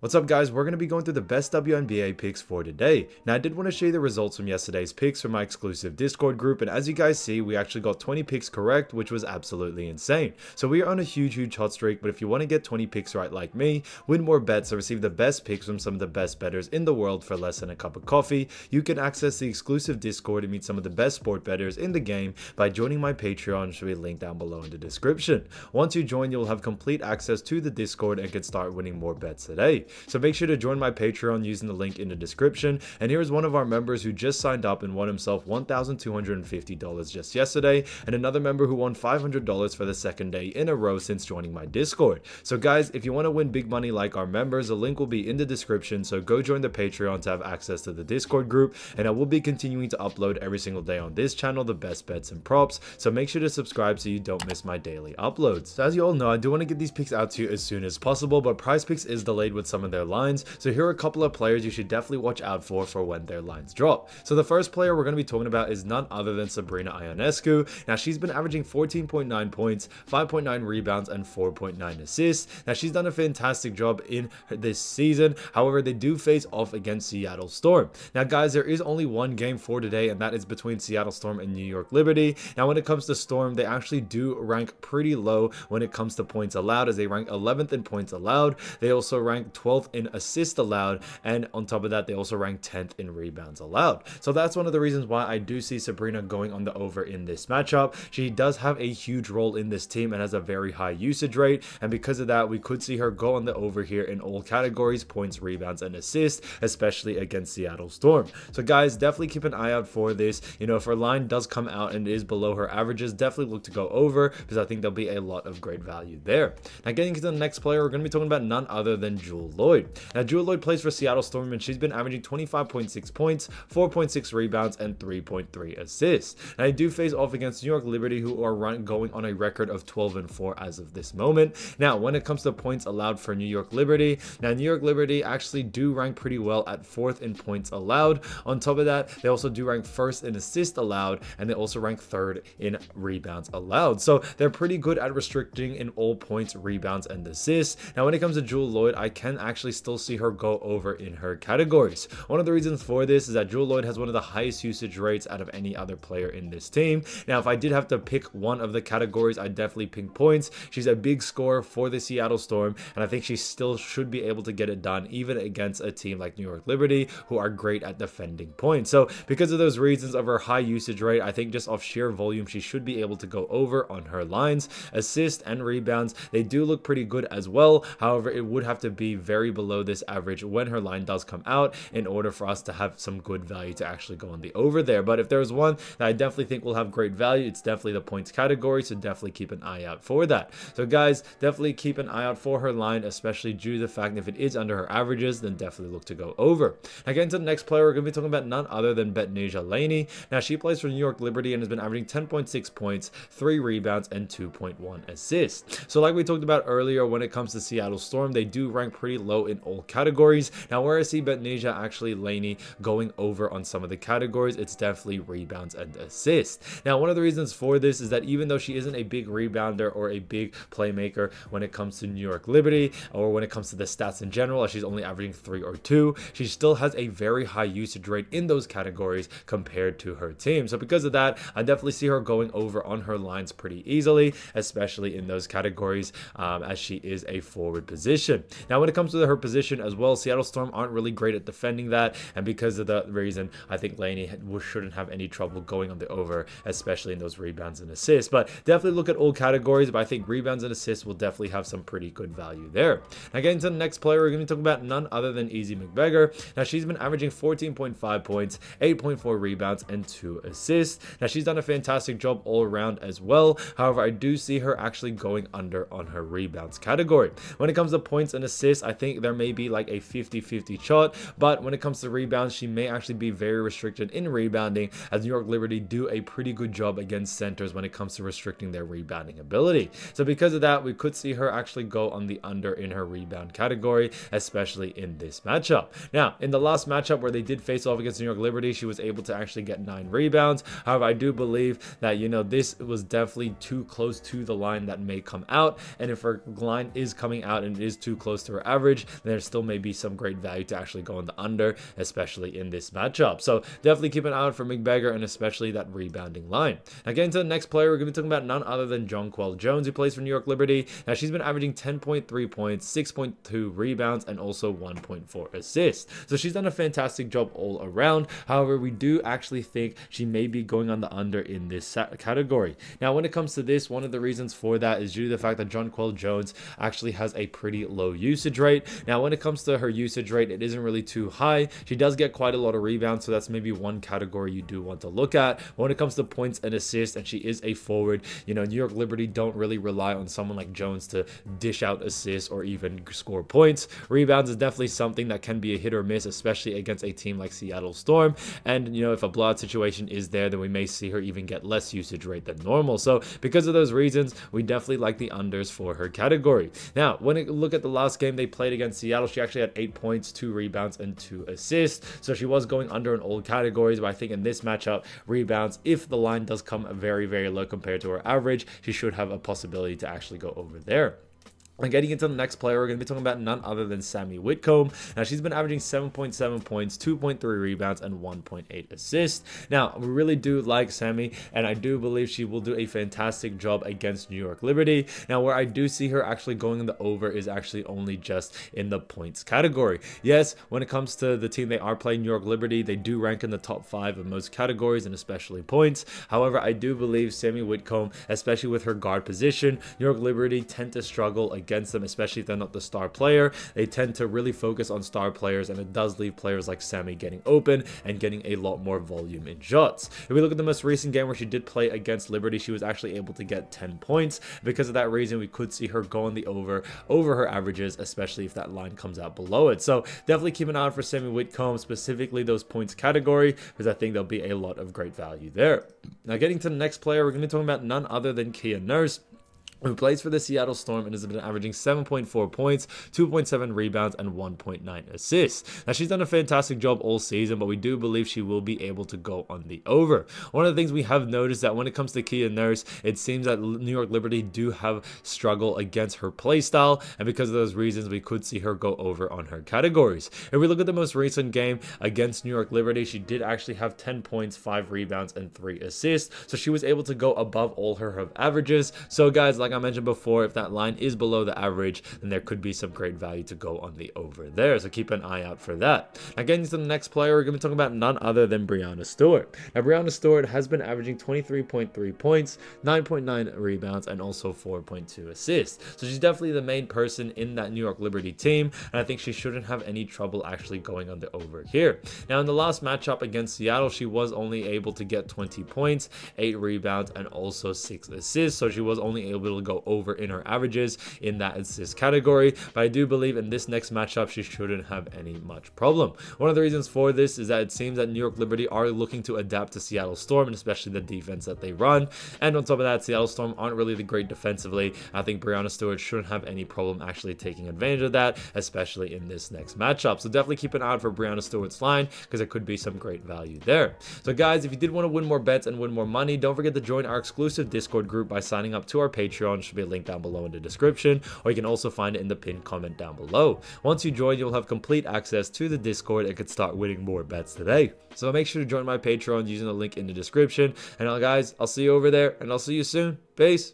What's up guys, we're going to be going through the best WNBA picks for today. Now I did want to show you the results from yesterday's picks from my exclusive Discord group, and as you guys see, we actually got 20 picks correct, which was absolutely insane. So we are on a huge hot streak, but if you want to get 20 picks right like me, win more bets, or receive the best picks from some of the best bettors in the world for less than a cup of coffee, you can access the exclusive Discord and meet some of the best sport bettors in the game by joining my Patreon, which will be linked down below in the description. Once you join, you'll have complete access to the Discord and can start winning more bets today. So make sure to join my Patreon using the link in the description. And here's one of our members who just signed up and won himself $1,250 just yesterday, and another member who won $500 for the second day in a row since joining my Discord. So guys, if you want to win big money like our members, the link will be in the description, so go join the Patreon to have access to the Discord group, and I will be continuing to upload every single day on this channel the best bets and props, so make sure to subscribe so you don't miss my daily uploads. So as you all know, I do want to get these picks out to you as soon as possible, but Prizepicks is delayed with some of their lines, so here are a couple of players you should definitely watch out for when their lines drop. So the first player we're going to be talking about is none other than Sabrina Ionescu. Now she's been averaging 14.9 points, 5.9 rebounds, and 4.9 assists. Now she's done a fantastic job in this season. However, they do face off against Seattle Storm. Now guys, there is only one game for today, and that is between Seattle Storm and New York Liberty. Now when it comes to Storm, they actually do rank pretty low when it comes to points allowed, as they rank 11th in points allowed. They also rank 12th in assists allowed, and on top of that, they also rank 10th in rebounds allowed. So that's one of the reasons why I do see Sabrina going on the over in this matchup. She does have a huge role in this team and has a very high usage rate, and because of that, we could see her go on the over here in all categories: points, rebounds, and assists, especially against Seattle Storm. So guys, definitely keep an eye out for this. You know, if her line does come out and is below her averages, definitely look to go over, because I think there'll be a lot of great value there. Now getting to the next player, we're going to be talking about none other than Jewell Loyd. Now Jewell Loyd plays for Seattle Storm, and she's been averaging 25.6 points, 4.6 rebounds, and 3.3 assists. Now they do face off against New York Liberty, who are going on a record of 12-4 as of this moment. Now when it comes to points allowed for New York Liberty, now New York Liberty actually do rank pretty well at 4th in points allowed. On top of that, they also do rank 1st in assists allowed, and they also rank 3rd in rebounds allowed. So they're pretty good at restricting in all points, rebounds, and assists. Now when it comes to Jewell Loyd, I can actually still see her go over in her categories. One of the reasons for this is that Jewell Loyd has one of the highest usage rates out of any other player in this team. Now if I did have to pick one of the categories, I'd definitely pick points. She's a big scorer for the Seattle Storm, and I think she still should be able to get it done even against a team like New York Liberty, who are great at defending points. So because of those reasons of her high usage rate, I think just off sheer volume, she should be able to go over on her lines. Assists and rebounds, they do look pretty good as well. However, it would have to be very below this average when her line does come out in order for us to have some good value to actually go on the over there. But if there's one that I definitely think will have great value, it's definitely the points category, so definitely keep an eye out for that. So guys, definitely keep an eye out for her line, especially due to the fact that if it is under her averages, then definitely look to go over. Now getting to the next player, we're going to be talking about none other than Betnijah Laney. Now she plays for New York Liberty and has been averaging 10.6 points, 3 rebounds, and 2.1 assists. So like we talked about earlier, when it comes to Seattle Storm, they do rank pretty low in all categories. Now where I see Betnijah Laney going over on some of the categories, it's definitely rebounds and assists. Now one of the reasons for this is that even though she isn't a big rebounder or a big playmaker when it comes to New York Liberty, or when it comes to the stats in general, as she's only averaging 3 or 2, she still has a very high usage rate in those categories compared to her team. So because of that, I definitely see her going over on her lines pretty easily, especially in those categories, as she is a forward position. Now when it comes to her position as well, Seattle Storm aren't really great at defending that, and because of that reason, I think Laney shouldn't have any trouble going on the over, especially in those rebounds and assists. But definitely look at all categories, but I think rebounds and assists will definitely have some pretty good value there. Now getting to the next player, we're going to talk about none other than Ezi Magbegor. Now she's been averaging 14.5 points, 8.4 rebounds, and 2 assists. Now she's done a fantastic job all around as well. However, I do see her actually going under on her rebounds category. When it comes to points and assists, I think there may be like a 50-50 shot, but when it comes to rebounds, she may actually be very restricted in rebounding, as New York Liberty do a pretty good job against centers when it comes to restricting their rebounding ability. So because of that, we could see her actually go on the under in her rebound category, especially in this matchup. Now, in the last matchup where they did face off against New York Liberty, she was able to actually get 9 rebounds. However, I do believe that, you know, this was definitely too close to the line that may come out, and if her line is coming out and it is too close to her average, average, then there still may be some great value to actually go on the under, especially in this matchup. So definitely keep an eye out for Magbegor and especially that rebounding line. Now getting to the next player, we're going to be talking about none other than Jonquel Jones, who plays for New York Liberty. Now she's been averaging 10.3 points, 6.2 rebounds, and also 1.4 assists. So she's done a fantastic job all around. However, we do actually think she may be going on the under in this category. Now when it comes to this, one of the reasons for that is due to the fact that Jonquel Jones actually has a pretty low usage rate. Now when it comes to her usage rate, it isn't really too high. She does get quite a lot of rebounds, so that's maybe one category you do want to look at. But when it comes to points and assists, and she is a forward, you know, New York Liberty don't really rely on someone like Jones to dish out assists or even score points. Rebounds is definitely something that can be a hit or miss, especially against a team like Seattle Storm. And, you know, if a blowout situation is there, then we may see her even get less usage rate than normal. So because of those reasons, we definitely like the unders for her category. Now, when you look at the last game they played against Seattle, she actually had 8 points, 2 rebounds, and 2 assists. So she was going under in all categories, but I think in this matchup, rebounds, if the line does come very, very low compared to her average, she should have a possibility to actually go over there. And getting into the next player, we're going to be talking about none other than Sami Whitcomb. Now, she's been averaging 7.7 points, 2.3 rebounds, and 1.8 assists. Now, we really do like Sami, and I do believe she will do a fantastic job against New York Liberty. Now, where I do see her actually going in the over is actually only just in the points category. Yes, when it comes to the team they are playing, New York Liberty, they do rank in the top 5 of most categories, and especially points. However, I do believe Sami Whitcomb, especially with her guard position, New York Liberty tend to struggle against them, especially if they're not the star player. They tend to really focus on star players, and it does leave players like Sami getting open and getting a lot more volume in shots. If we look at the most recent game where she did play against Liberty, she was actually able to get 10 points. Because of that reason, we could see her go on the over her averages, especially if that line comes out below it. So definitely keep an eye out for Sami Whitcomb, specifically those points category, because I think there'll be a lot of great value there. Now getting to the next player, we're going to be talking about none other than Kia Nurse, who plays for the Seattle Storm and has been averaging 7.4 points, 2.7 rebounds, and 1.9 assists. Now, she's done a fantastic job all season, but we do believe she will be able to go on the over. One of the things we have noticed that when it comes to Kia Nurse, it seems that New York Liberty do have struggle against her play style, and because of those reasons, we could see her go over on her categories. If we look at the most recent game against New York Liberty, she did actually have 10 points, 5 rebounds, and 3 assists, so she was able to go above all her averages. So guys, like I mentioned before, if that line is below the average, then there could be some great value to go on the over there. So keep an eye out for that. Now getting to the next player, we're going to be talking about none other than Breanna Stewart. Now Breanna Stewart has been averaging 23.3 points, 9.9 rebounds, and also 4.2 assists. So she's definitely the main person in that New York Liberty team, and I think she shouldn't have any trouble actually going on the over here. Now in the last matchup against Seattle, she was only able to get 20 points, 8 rebounds, and also 6 assists. So she was only able to go over in her averages in that assist category, but I do believe in this next matchup she shouldn't have any much problem. One of the reasons for this is that it seems that New York Liberty are looking to adapt to Seattle Storm, and especially the defense that they run, and on top of that, Seattle Storm aren't really the great defensively. I think Breanna Stewart shouldn't have any problem actually taking advantage of that, especially in this next matchup. So definitely keep an eye out for Breanna Stewart's line, because there could be some great value there. So guys, if you did want to win more bets and win more money, don't forget to join our exclusive Discord group by signing up to our Patreon. Should be a link down below in the description, or you can also find it in the pinned comment down below. Once you join, you'll have complete access to the Discord and can start winning more bets today. So make sure to join my Patreon using the link in the description. And guys, I'll see you over there, and I'll see you soon. Peace.